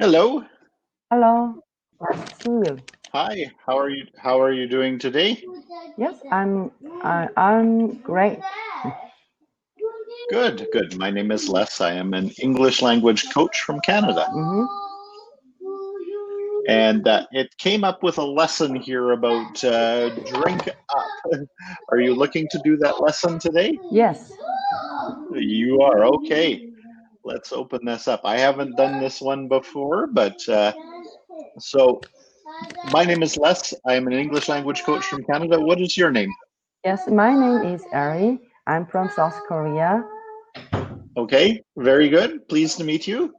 Hello. Hello, nice to see you. Hi. How are you doing today? Yes, I'm great. Good, good. My name is Les. I am an English language coach from Canada. Mm-hmm. And it came up with a lesson here about drink up. Are you looking to do that lesson today? Yes. You are. Okay. Let's open this up. I haven't done this one before, but so my name is Les. I am an English language coach from Canada. What is your name? Yes, my name is Ari. I'm from South Korea. Okay, very good. Pleased to meet you.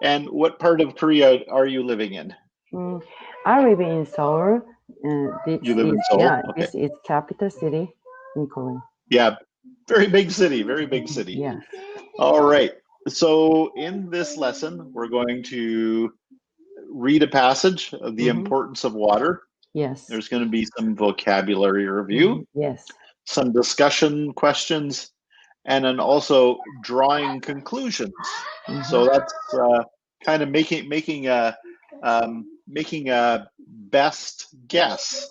And what part of Korea are you living in? Mm, I live in Seoul. You live in Seoul? Okay. This is capital city in Korea. Yeah, very big city, very big city. Yes. All right. So in this lesson, we're going to read a passage of the Mm-hmm. importance of water. Yes. There's going to be some vocabulary Mm-hmm. review, Yes. some discussion questions, and then also drawing conclusions. Mm-hmm. So that's kind of making a best guess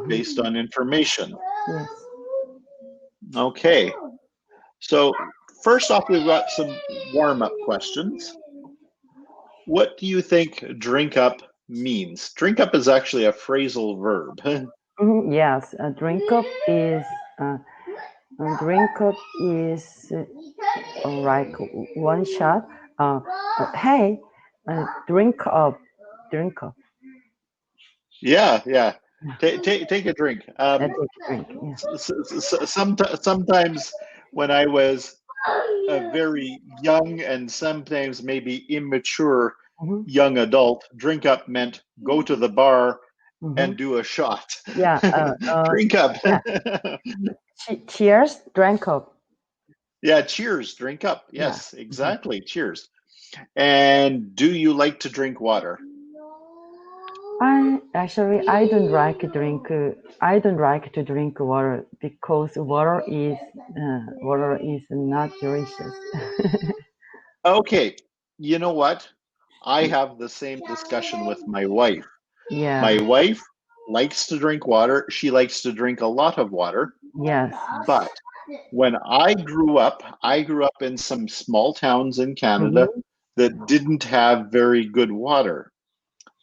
based Mm-hmm. on information. Yes. Okay. So first off, we've got some warm-up questions. What do you think drink up means? Drink up is actually a phrasal verb. Mm-hmm. Yes. Uh, a drink up is like one shot. Hey, drink up, drink up. Yeah, yeah. Take a drink. Take a drink. Yeah. Sometimes when I was a very young and sometimes maybe immature Mm-hmm. young adult, drink up meant go to the bar Mm-hmm. and do a shot. Yeah. Drink up. Yeah. Cheers, drink up. Yeah, cheers, drink up. Yeah. Yes, Mm-hmm. exactly. Cheers. And do you like to drink water? I don't like to drink. I don't like to drink water because water is not delicious. Okay, you know what? I have the same discussion with my wife. Yeah. My wife likes to drink water. She likes to drink a lot of water. Yes. But when I grew up in some small towns in Canada Mm-hmm. that didn't have very good water.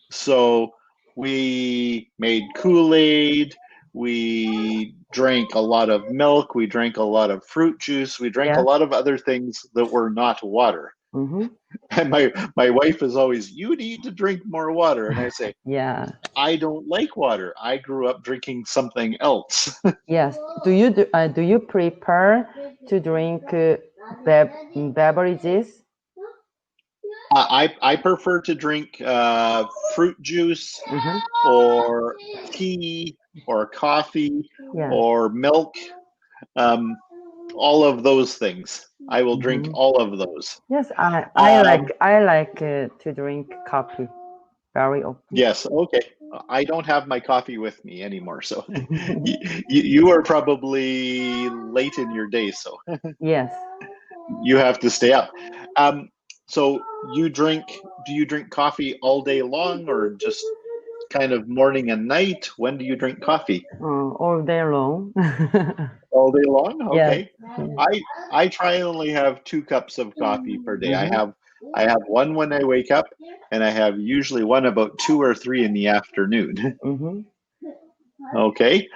So we made Kool-Aid, we drank a lot of milk, we drank a lot of fruit juice, we drank a Yes. lot of other things that were not water. Mm-hmm. And my wife is always, you need to drink more water. And I say, Yeah. I don't like water. I grew up drinking something else. Yes. Do you prefer to drink beverages? I prefer to drink fruit juice Mm-hmm. or tea or coffee Yeah. or milk, um, all of those things. I will drink Mm-hmm. all of those. Yes, Um, I like to drink coffee very often. yes, okay. I don't have my coffee with me anymore, so you are probably late in your day, so Yes. you have to stay up. Um, so do you drink coffee all day long or just kind of morning and night? When do you drink coffee? All day long. All day long? Yes. Okay. I try and only have 2 cups of coffee per day. Mm-hmm. I have one when I wake up, and I have usually one about 2 or 3 in the afternoon. Mm-hmm. Okay.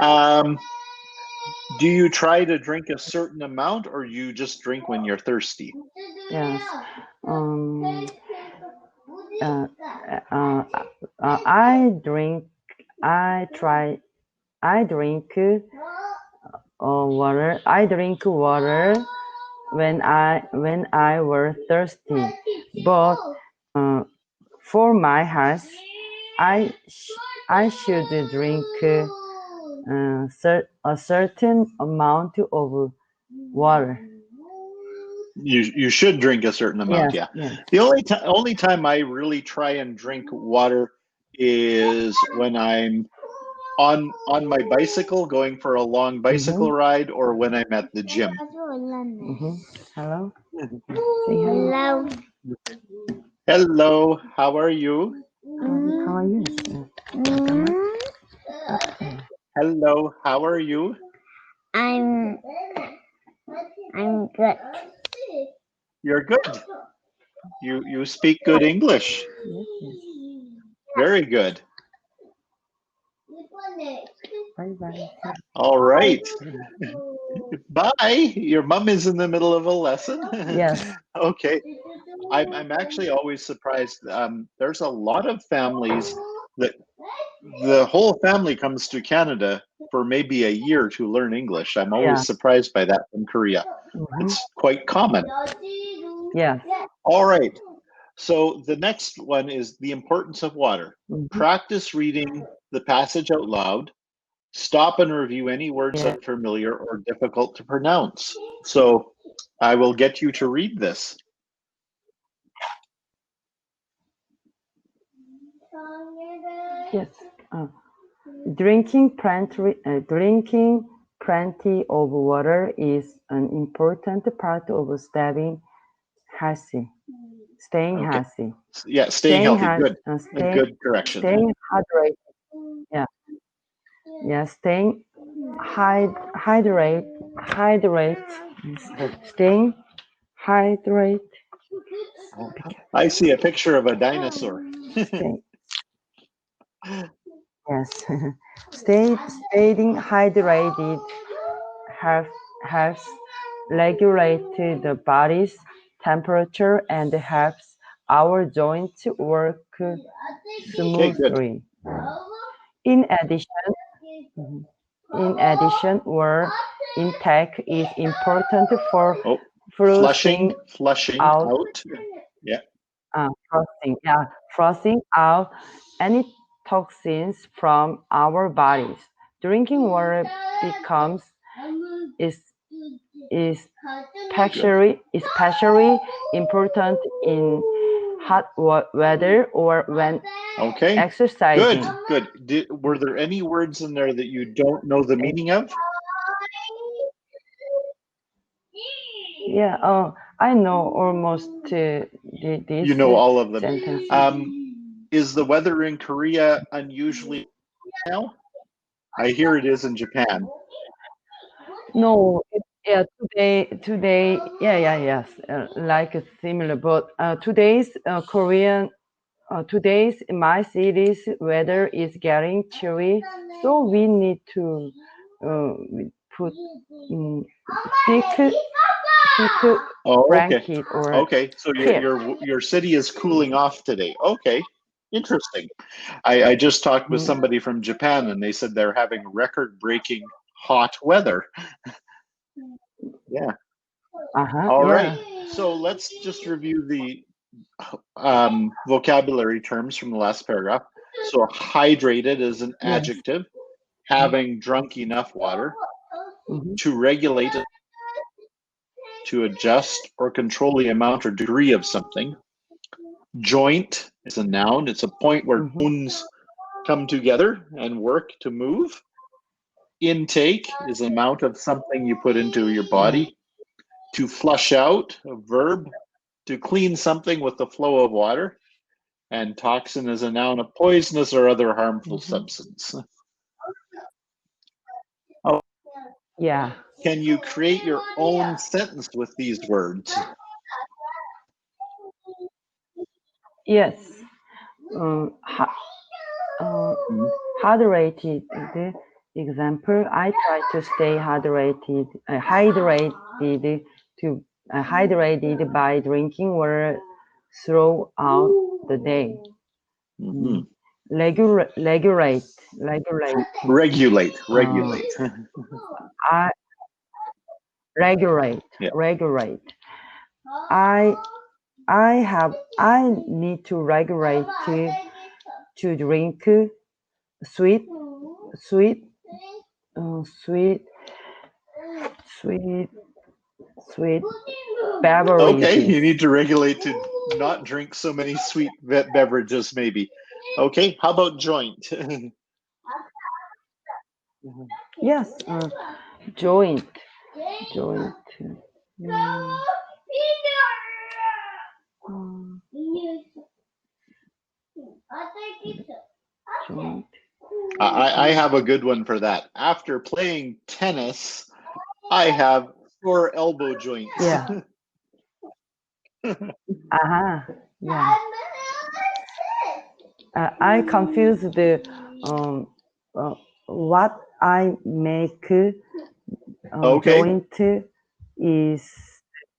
Um, do you try to drink a certain amount, or you just drink when you're thirsty? Yes. Um. Uh, uh, I drink. I try. I drink water. I drink water when I were thirsty. But uh, for my health, I should drink a certain amount of water. You should drink a certain amount, Yes, yeah. yes. The only time I really try and drink water is when I'm on my bicycle going for a long Mm-hmm. bicycle ride or when I'm at the gym. Mm-hmm. Hello. Say hello. Hello, how are you? How are you? Hello, how are you? I'm good. You're good. You speak good English. Yes, yes. Very good. Bye bye. All right. Bye. Your mom is in the middle of a lesson. Yes. Okay. I'm actually always surprised. There's a lot of families that the whole family comes to Canada for maybe a year to learn English. I'm always Yeah. surprised by that from Korea. It's quite common. Yeah. All right. So the next one is the importance of water. Mhm. Practice reading the passage out loud. Stop and review any words Yeah. unfamiliar or difficult to pronounce. So I will get you to read this. Yes. Drinking plenty of water is an important part of staying healthy. Staying Okay. healthy. Yeah, staying healthy. Good. A Staying good correction. staying hydrated. Yeah. Yeah. Staying hydrate. Staying hydrate. I see a picture of a dinosaur. Stay. Yes. Staying hydrated helps regulate the body's temperature and helps our joints work Okay, good. smoothly. In addition, water intake is important for Oh, flushing flushing out out. Yeah. flushing out any toxins from our bodies. Drinking water becomes especially important in hot weather or when Okay. exercising. Good. Were there any words in there that you don't know the meaning of? Yeah, I know almost this You know all of them. sentence. Is the weather in Korea unusually now? I hear it is in Japan. No, yeah, today, yes, like similar, but today's my city's weather is getting chilly, so we need to put thick Oh, okay. blanket or Okay, so quilt. your city is cooling off today. Okay, interesting. I just talked with somebody from Japan and they said they're having record-breaking hot weather. Yeah. All Yeah. right. So let's just review the vocabulary terms from the last paragraph. So hydrated is an Yes. adjective, having drunk enough water, Mhm. to regulate, to adjust or control the amount or degree of something. Joint is a noun. It's a point where bones come together and work to move. Intake is an amount of something you put into your body. To flush out, a verb. To clean something with the flow of water. And toxin is a noun, a poisonous or other harmful substance. Oh, Yeah. can you create your own sentence with these words? Yes. Hydrated. Example: I try to stay hydrated by drinking water throughout the day. Mhm. Regulate. Regulate. I regulate. Yeah. Regulate. I need to regulate to drink sweet sweet sweet sweet beverages. Okay, you need to regulate to not drink so many sweet beverages, maybe. Okay, how about joint? Yes, joint. Joint. Mm, Joint. I have a good one for that. After playing tennis, I have sore elbow joints. Yeah. Yeah. I confuse the what I make Okay. joint is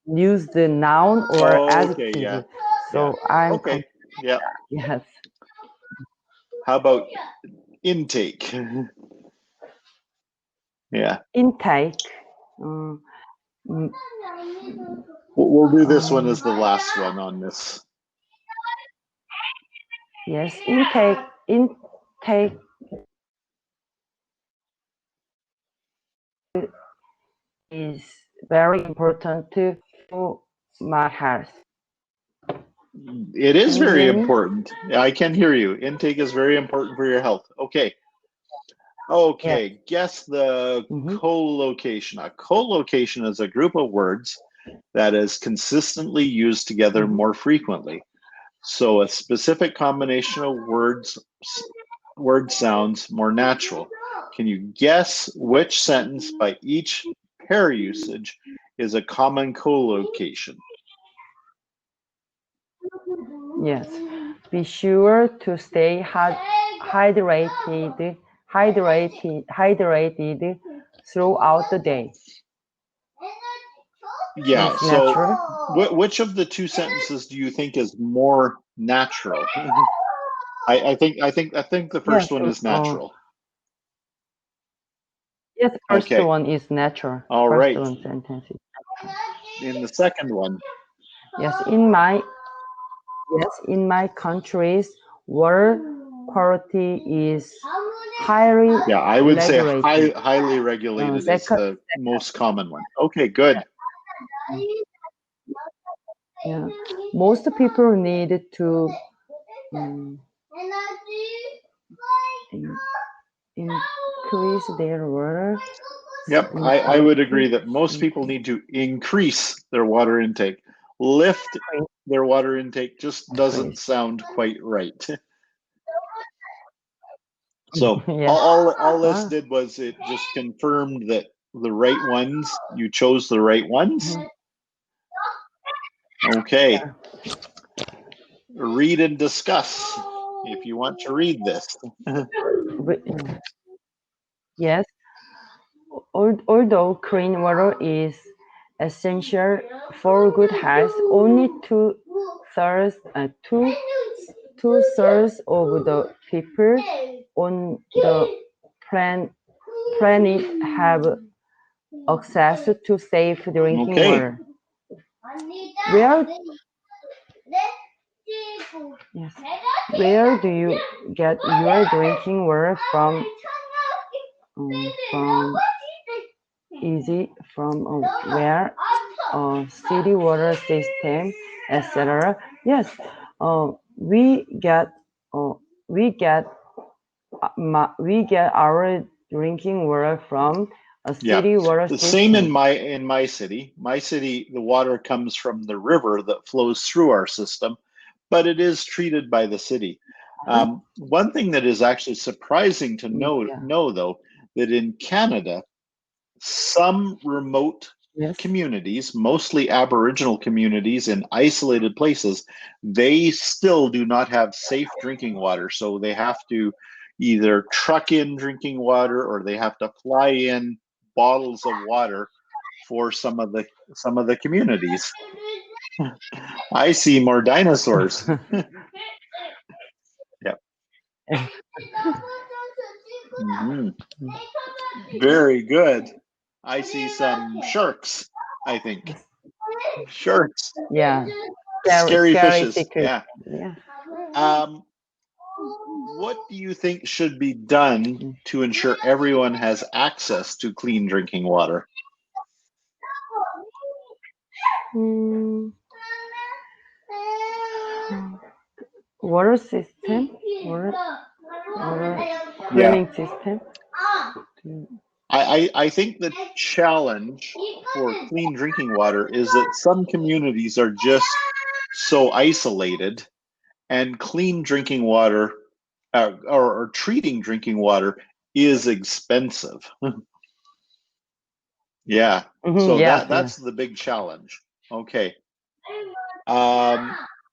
use the noun or Okay, adjective. yeah. So Yeah. I'm Okay. Yeah. yes. How about intake? Yeah. Intake. Um, mm, We'll do this one as the last one on this. yes, intake is very important to my health. It is Can you very hear me? important. I can hear you. Intake is very important for your health. Okay. Okay. Yes. Guess the Mhm. collocation. A collocation is a group of words that is consistently used together more frequently. So a specific combination of word sounds more natural. Can you guess which sentence by each pair usage is a common collocation? Yes. Be sure to stay hydrated throughout the day. Yeah, It's so natural. which of the two sentences do you think is more natural? I think the Yes. first one is natural. Yes, first Okay. one is natural. All First right. one sentence. In the second one. Yes, in my country's water quality is highly Yeah, I would say regulated. highly regulated is Second, the most common one. Okay, good. yeah, most people need to um, increase their water. Yep, I would agree that most people need to increase their water intake. Lift their water intake just doesn't sound quite right. So Yeah. all this did was it just confirmed that the right ones, you chose the right ones. Okay. Read and discuss if you want to read this. Yes. Although clean water is essential for good health, only two-thirds of the people on the planet have access to safe drinking Okay. water. Where, yes, where do you get your drinking water from? From easy from where city water system, etc. Yes, we get uh, we get we get our drinking water from a city water The system. same in my city. My city, the water comes from the river that flows through our system, but it is treated by the city. One thing that is actually surprising to know though, that in Canada, some remote communities, mostly Aboriginal communities in isolated places, they still do not have safe drinking water. So they have to either truck in drinking water or they have to fly in bottles of water for some of the communities. I see more dinosaurs. Yep. Very good. I see some sharks, I think. Sharks. Yeah. Scary fishes. Secret. Yeah. What do you think should be done to ensure everyone has access to clean drinking water? Water system, water cleaning system. I think the challenge for clean drinking water is that some communities are just so isolated, and clean drinking water or treating drinking water is expensive. Yeah. Mm-hmm. So Yes, that's yes. the big challenge. Okay.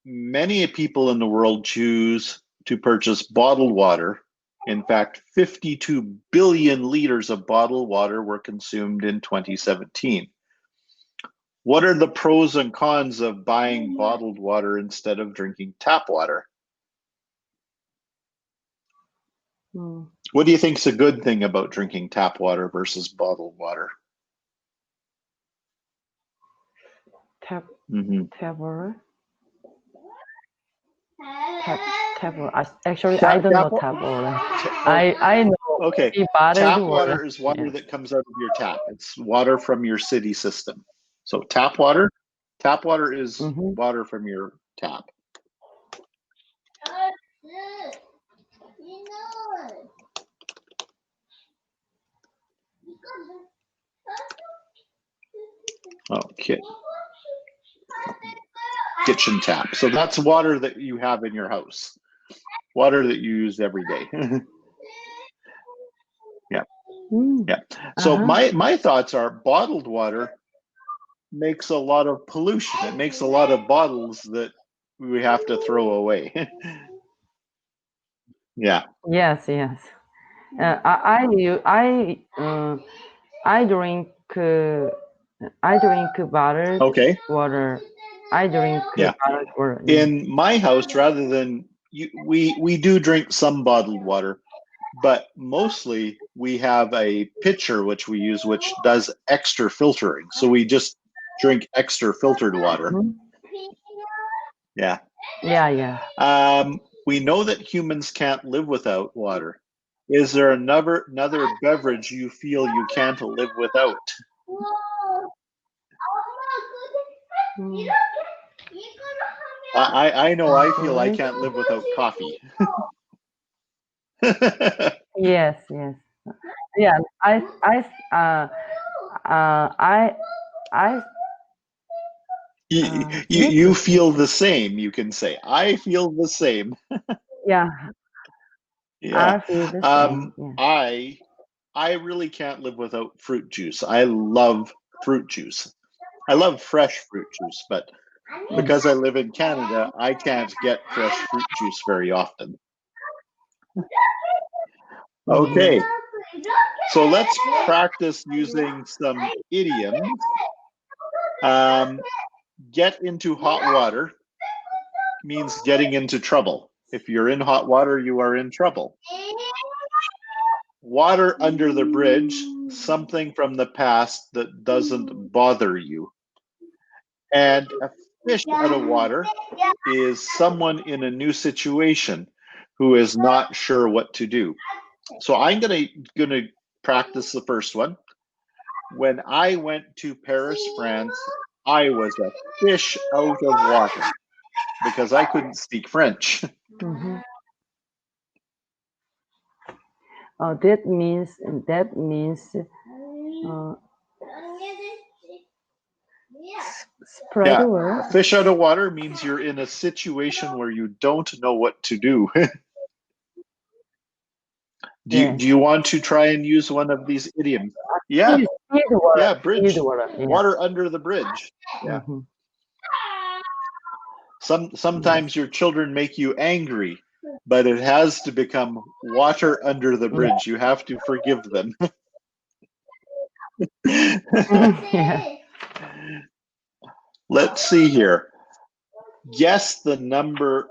Many people in the world choose to purchase bottled water. In fact, 52 billion liters of bottled water were consumed in 2017. What are the pros and cons of buying bottled water instead of drinking tap water? Mm. What do you think is a good thing about drinking tap water versus bottled water? Tap Mm-hmm. tap water. Tap tap water. Actually, I Tap, don't know tap, tap water. oh, I know okay. only bottled Tap water. water is water Yes. that comes out of your tap. It's water from your city system. So tap water is Mm-hmm. water from your tap. Okay. Kitchen tap. So that's water that you have in your house. Water that you use every day. Yeah. Mm. Yeah. So Uh-huh. my thoughts are bottled water makes a lot of pollution. It makes a lot of bottles that we have to throw away. Yeah. Yes, yes. I drink bottled Okay. water. I drink Yeah. bottled water. Yeah. In my house, rather than we do drink some bottled water, but mostly we have a pitcher which we use, which does extra filtering. So we just drink extra filtered water. Mhm. Yeah. Yeah, yeah. We know that humans can't live without water. Is there another beverage you feel you can't live without? Mm. I know I feel I Beverage? can't live without coffee. Yes, yes. Yeah, I me You too, me feel too. the same, you can say. I feel the same. Yeah, Yeah. I feel the Um, same. Yeah. I I really can't live without fruit juice. I love fruit juice. I love fresh fruit juice, but Mm. because I live in Canada, I can't get fresh fruit juice very often. Mhm. Okay, so let's practice using some idioms. Um, get into hot water means getting into trouble. If you're in hot water, you are in trouble. Water under the bridge, something from the past that doesn't bother you. And a fish out of water is someone in a new situation who is not sure what to do. So I'm gonna practice the first one. When I went to Paris, France, I was a fish out of water because I couldn't speak French. Mhm. That means uh, spread Yeah, the a word. fish out of water means you're in a situation where you don't know what to do. Yes. Do you want to try and use one of these idioms? Yeah, Speed water. yeah, Speed bridge. water. Yeah. Water under the bridge. Yeah. Mm-hmm. Yes. Sometimes your children make you angry, but it has to become water under the Yeah. bridge. You have to forgive them. Mhm. Yeah. Let's see here. Guess the number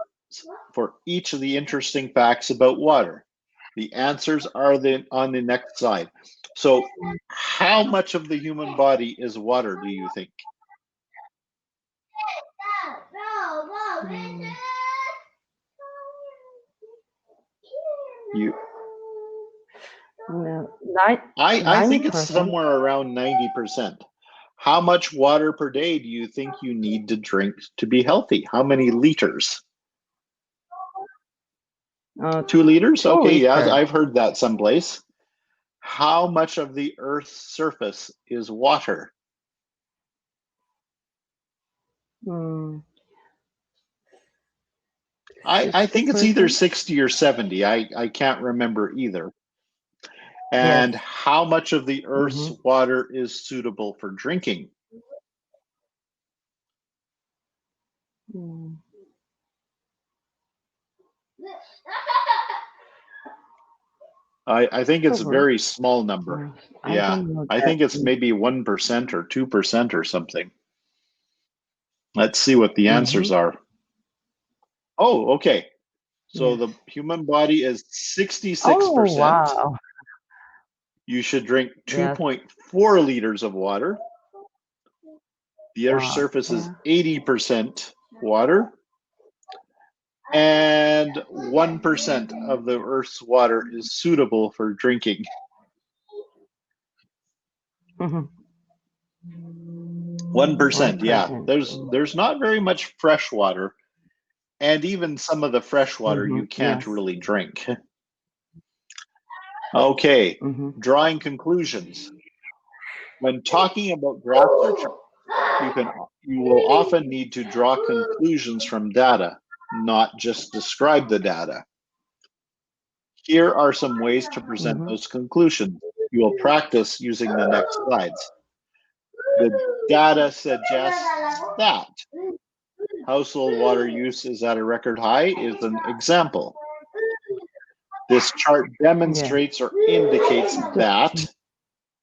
for each of the interesting facts about water. The answers are on the next slide. So, how much of the human body is water, do you think? Mm. You, No, I think it's 90%. somewhere around 90%. How much water per day do you think you need to drink to be healthy? How many liters? Uh, 2 liters? two Okay, yeah, liter. I've heard that someplace. How much of the Earth's surface is water? Mm. I think it's either 60%? 60 or 70. I can't remember either. Yes. And how much of the Earth's Mm-hmm. water is suitable for drinking? Mm. I think it's a Probably. very small number. I Yeah, don't know I that. think it's maybe 1% or 2% or something. Let's see what the answers Mm-hmm. are. Oh, okay. So Yes. the human body is Oh, 66%. wow. You should drink Yes. 2.4 liters of water. The Earth's Wow. surface is Yeah. 80% water, and 1% of the Earth's water is suitable for drinking. Mm-hmm. 1%, yeah. 1%. There's not very much fresh water, and even some of the fresh water Mm-hmm. you can't Yes. really drink. Okay, Mm-hmm. drawing conclusions. When talking about graphs or charts, you will often need to draw conclusions from data, not just describe the data. Here are some ways to present Mm-hmm. those conclusions. You will practice using the next slides. The data suggests that household water use is at a record high is an example. This chart Yeah. demonstrates or indicates that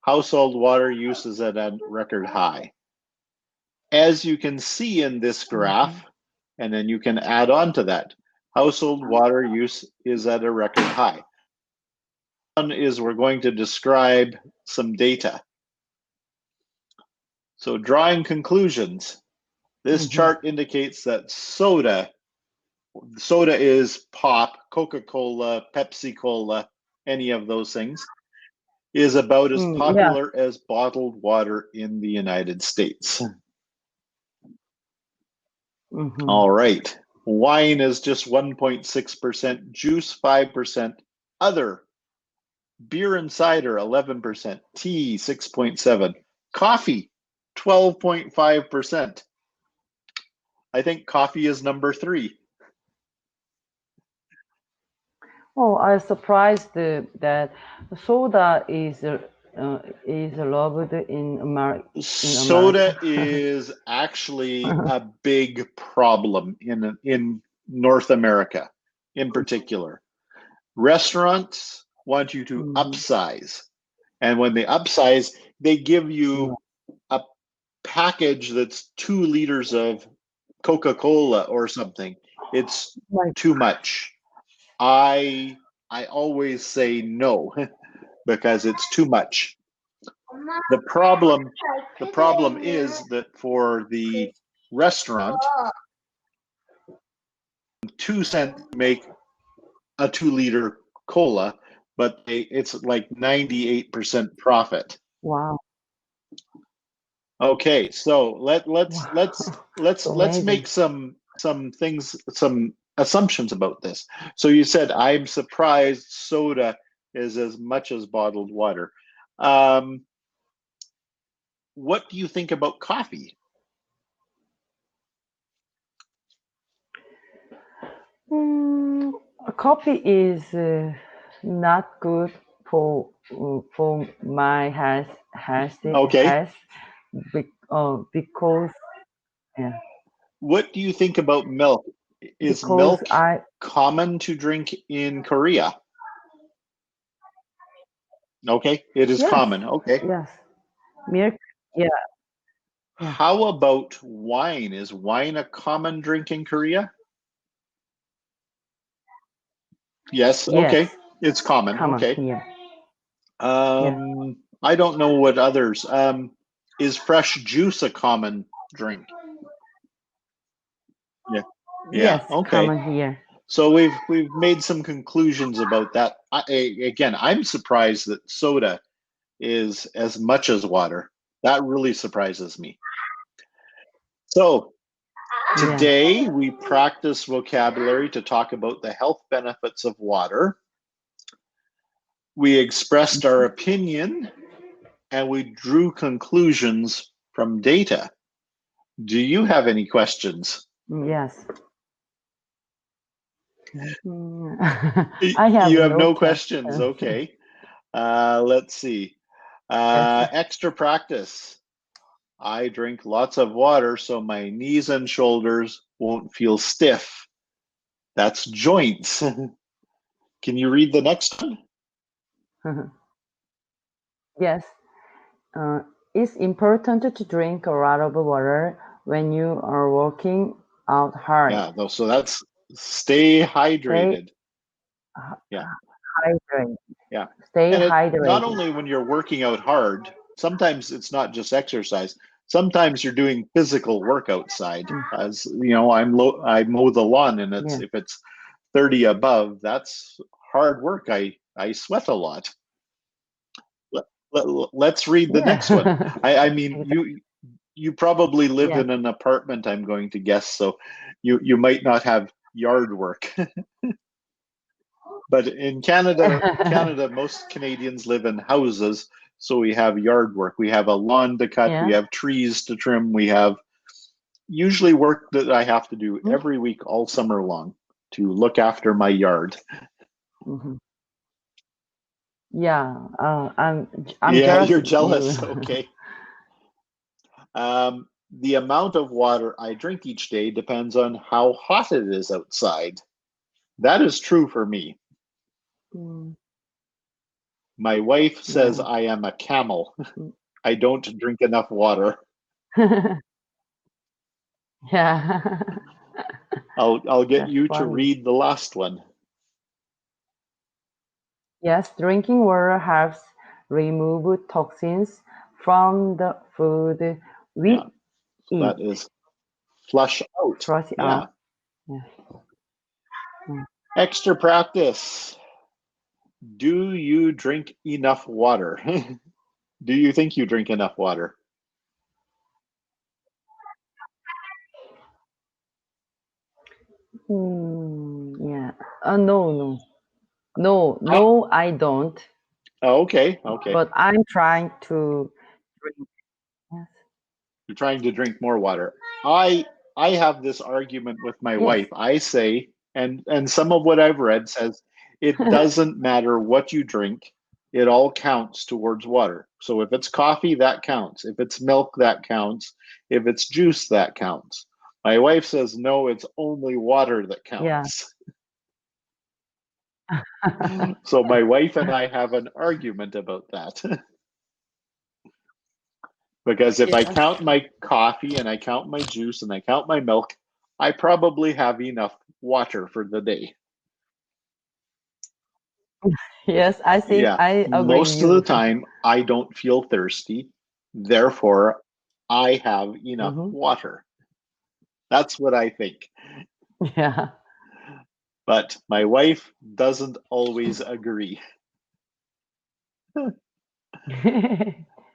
household water use is at a record high. As you can see in this Mm-hmm. graph, and then you can add on to that, household water use is at a record high. One is we're going to describe some data. So drawing conclusions, this Mm-hmm. chart indicates that soda is pop, Coca-Cola, Pepsi-Cola, any of those things, is about as Yeah. popular as bottled water in the United States. Mm-hmm. All right. Wine is just 1.6%, juice 5%, other, beer and cider 11%, tea 6.7, coffee 12.5%. I think coffee is number 3. Oh, I was surprised that soda is loved in Soda America. is actually a big problem in North America in particular. Restaurants want you to Mm-hmm. upsize. And when they upsize, they give Yeah. you a package that's 2 liters of Coca-Cola or something. It's Like, too much. I always say no because it's too much. The problem is that for the restaurant, 2 cents make a 2-liter cola, but it's like 98% profit. wow. Okay, so Wow. So let's amazing. make some assumptions about this. So you said I'm surprised soda is as much as bottled water. Um, what do you think about coffee? Mm, coffee is not good for my Okay, health because yeah, what do you think about milk? Is because milk I common to drink in Korea? Okay, it is yes, common. Okay. yes, milk, yeah, yeah, How about wine? Is wine a common drink in Korea? Yes, yes, okay. It's common. common Okay. here, yeah, I don't know what others. Is fresh juice a common drink? Yeah. Yeah, yes, okay. common here. So we've made some conclusions about that. Again, I'm surprised that soda is as much as water. That really surprises me. So Yeah. today we practice vocabulary to talk about the health benefits of water. We expressed our opinion and we drew conclusions from data. Do you have any questions? Yes. I have You have no no questions. question. Okay. Let's see. Yes. Extra practice. I drink lots of water so my knees and shoulders won't feel stiff. That's joints. Can you read the next one? Yes. It's important to drink a lot of water when you are working out hard. Yeah, so that's stay Stay hydrated. Yeah. hydrated. Yeah. Stay And it not hydrated. only when you're working out hard, sometimes it's not just exercise. Sometimes you're doing physical work outside. As you know, I mow the lawn and Yeah. if it's 30 above, that's hard work. I sweat a lot. Let's read the next one. Yeah. I mean, you probably live Yeah. in an apartment, I'm going to guess, so you might not have yard work. But in Canada, most Canadians live in houses, so we have yard work. We have a lawn to cut, we Yeah. have trees to trim, we have usually work that I have to do every week all summer long to look after my yard. Mhm. Yeah. I'm Yeah, jealous you're of you. jealous. Okay. The amount of water I drink each day depends on how hot it is outside. That is true for me. Mm, My wife says yeah. I am a camel. I don't drink enough water. Yeah. I'll get That's you to funny. read the last one. Yes, drinking water helps remove toxins from the food Yeah, we so eat. that is flush out. Flush it Yeah. out. Yeah. Mm. Extra practice. Do you drink enough water? Do you think you drink enough water? Yeah. No, no. No, I, no, I don't. oh, okay, okay. But I'm trying to drink. Yes. You're trying to drink more water. I have this argument with my Yes. wife. I say, and some of what I've read says it doesn't matter what you drink, it all counts towards water. So if it's coffee, that counts. If it's milk, that counts. If it's juice, that counts. My wife says no, it's only water that Yeah. counts. So my wife and I have an argument about that. Because if I Yes. count my coffee and I count my juice and I count my milk, I probably have enough water for the day. Yes, I think Yeah, I agree with most of the you. time I don't feel thirsty. Therefore, I have enough Hmm. water. That's what I think. Yeah. But my wife doesn't always agree.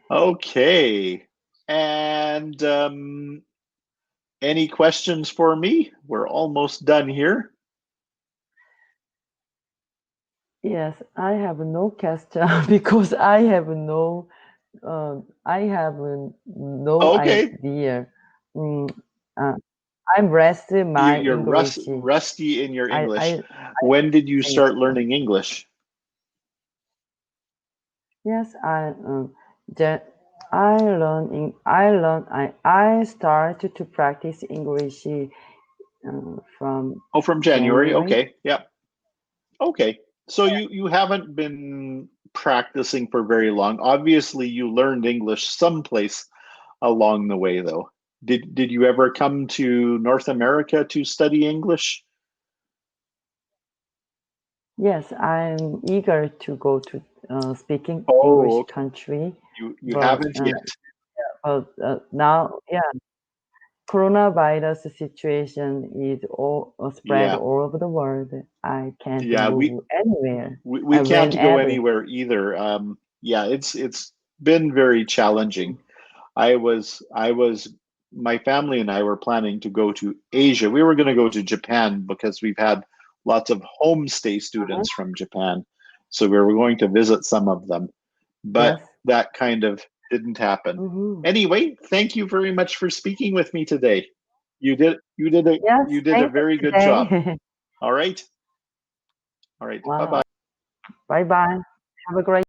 Okay. And any questions for me? We're almost done here. Yes, I have no question because I have no Okay. idea. Mm, uh, I'm rested my You're English. rusty in your English. I When did you think start learning English? yes, that I started to practice English from Oh, from January. January. Okay. Yep. Okay. So you haven't been practicing for very long. Obviously, you learned English someplace along the way, though. Did you ever come to North America to study English? Yes, I'm eager to go to speaking Oh, English okay. country, You but haven't yet. now, yeah, coronavirus situation is all spread Yeah. all over the world. I can't Yeah, move anywhere. we I can't go whenever. anywhere either. Yeah, it's been very challenging. I was my family and I were planning to go to Asia. We were going to go to Japan because we've had lots of homestay Uh-huh. students from Japan. So we were going to visit some of them, but Yes. that kind of didn't happen. Hmm. Anyway, thank you very much for speaking with me today. Yes, You did a thank you very good job. today. All right. All right. Wow. Bye-bye. Bye-bye. Have a great